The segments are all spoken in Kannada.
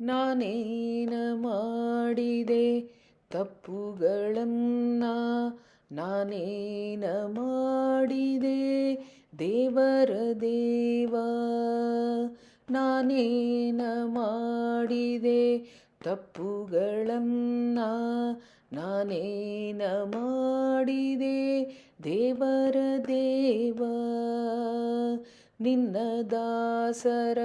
ನಾನೇನ ಮಾಡಿದೆ ತಪ್ಪುಗಳನ್ನ, ನಾನೇನ ಮಾಡಿದೆ ದೇವರ ದೇವ, ನಾನೇನ ಮಾಡಿದೆ ತಪ್ಪುಗಳನ್ನ, ನಾನೇನ ಮಾಡಿದೆ ದೇವರ ದೇವ. ನಿನ್ನ ದಾಸರ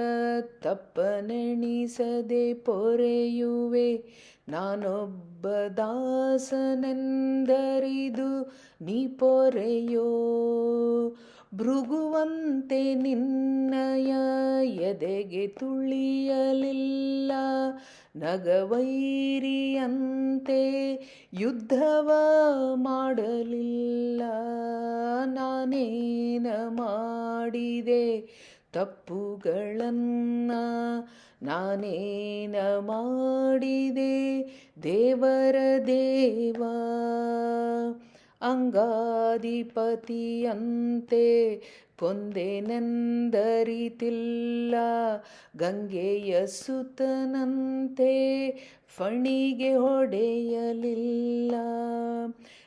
ತಪ್ಪನೆಣಿಸದೆ ಪೊರೆಯುವೆ, ನಾನೊಬ್ಬ ದಾಸನೆಂದರಿದು ನೀ ಪೊರೆಯೋ. ಭೃಗುವಂತೆ ನಿನ್ನಯ ಎದೆಗೆ ತುಳಿಯಲಿಲ್ಲ, ನಗವೈರಿಯಂತೆ ಯುದ್ಧವ ಮಾಡಲಿಲ್ಲ. ನಾನೇನ ಮಾಡಿದೆ ತಪ್ಪುಗಳನ್ನ, ನಾನೇನ ಮಾಡಿದೆ ದೇವರ ದೇವ. ಅಂಗಾಧಿಪತಿಯಂತೆ ಕೊಂದೆನೆಂದರಿತಿಲ್ಲ, ಗಂಗೆಯ ಸುತನಂತೆ ಫಣಿಗೆ ಹೊಡೆಯಲಿಲ್ಲ.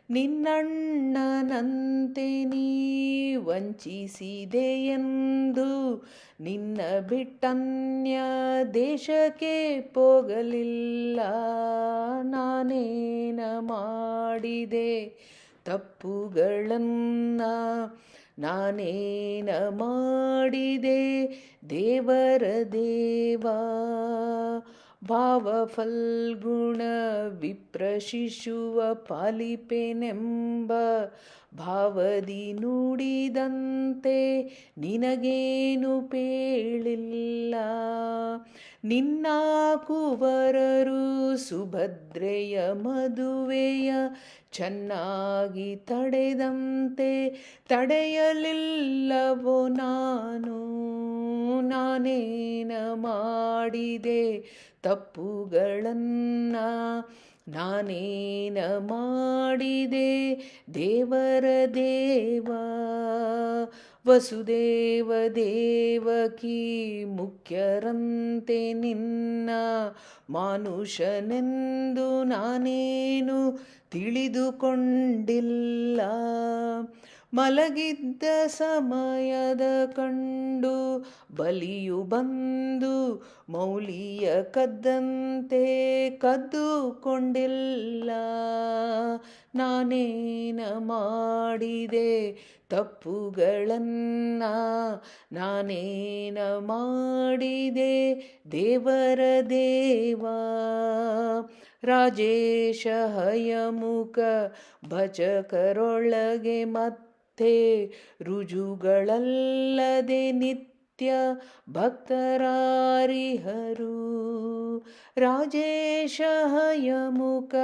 ನಿನ್ನಣ್ಣನಂತೆ ನೀ ವಂಚಿಸಿದೆಯೆಂದು ನಿನ್ನ ಬಿಟ್ಟನ್ಯ ದೇಶಕ್ಕೆ ಹೋಗಲಿಲ್ಲ. ನಾನೇನ ಮಾಡಿದೆ ತಪ್ಪುಗಳನ್ನ, ನಾನೇನ ಮಾಡಿದೆ ದೇವರ ದೇವ. ಭಾವ ಫಲ್ಗುಣ ವಿಪ್ರಶಿಶುವ ಪಾಲಿಪೆನೆಂಬ ಭಾವದಿ ನುಡಿದಂತೆ ನಿನಗೇನು ಪೇಳಿಲ್ಲ. ನಿನ್ನ ಕುವರರು ಸುಭದ್ರೆಯ ಮದುವೆಯ ಚೆನ್ನಾಗಿ ತಡೆದಂತೆ ತಡೆಯಲಿಲ್ಲವೋ ನಾನು. ನಾನೇನ ಮಾಡಿದೆ ತಪ್ಪುಗಳನ್ನ, ನಾನೇನ ಮಾಡಿದೆ ದೇವರ ದೇವ. ವಸುದೇವ ದೇವಕಿ ಮುಖ್ಯರಂತೆ ನಿನ್ನ ಮಾನುಷನೆಂದು ನಾನೇನು ತಿಳಿದುಕೊಂಡಿಲ್ಲ. ಮಲಗಿದ್ದ ಸಮಯದ ಕಂಡು ಬಲಿಯು ಬಂದು ಮೌಲಿಯ ಕದ್ದಂತೆ ಕದ್ದುಕೊಂಡಿಲ್ಲ. ನಾನೇನ ಮಾಡಿದೆ ತಪ್ಪುಗಳನ್ನ, ನಾನೇನ ಮಾಡಿದೆ ದೇವರ ದೇವ. ರಾಜೇಶ ಹಯಮುಖ ಭಜಕರೊಳಗೆ ಮತ್ತೆ ರುಜುಗಳಲ್ಲದೆ ನಿತ್ಯ ಭಕ್ತರಾರಿಹರು. ರಾಜೇಶ ಹಯಮುಖ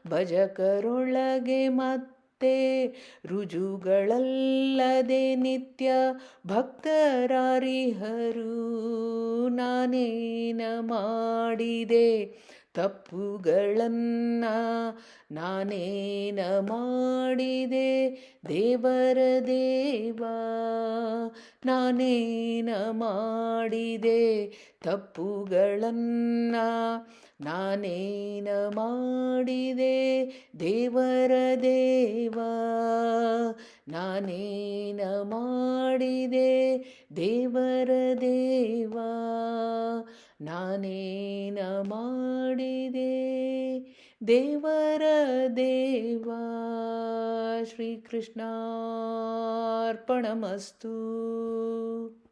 ಭಜಕರೊಳಗೆ ಮತ್ತೆ ರುಜುಗಳಲ್ಲದೆ ನಿತ್ಯ ಭಕ್ತರಾರಿಹರು. ನಾನೇನ ಮಾಡಿದೆ ತಪ್ಪುಗಳನ್ನ, ನಾನೇನ ಮಾಡಿದೆ ದೇವರ ದೇವ. ನಾನೇನ ಮಾಡಿದೆ ತಪ್ಪುಗಳನ್ನ, ನಾನೇನ ಮಾಡಿದೆ ದೇವರ ದೇವ. ನಾನೇನ ಮಾಡಿದೆ ದೇವರ ದೇವ, ನಾನೇನ ಮಾಡಿದೆ ದೇವರ ದೇವ. ಶ್ರೀಕೃಷ್ಣಾರ್ಪಣಮಸ್ತು.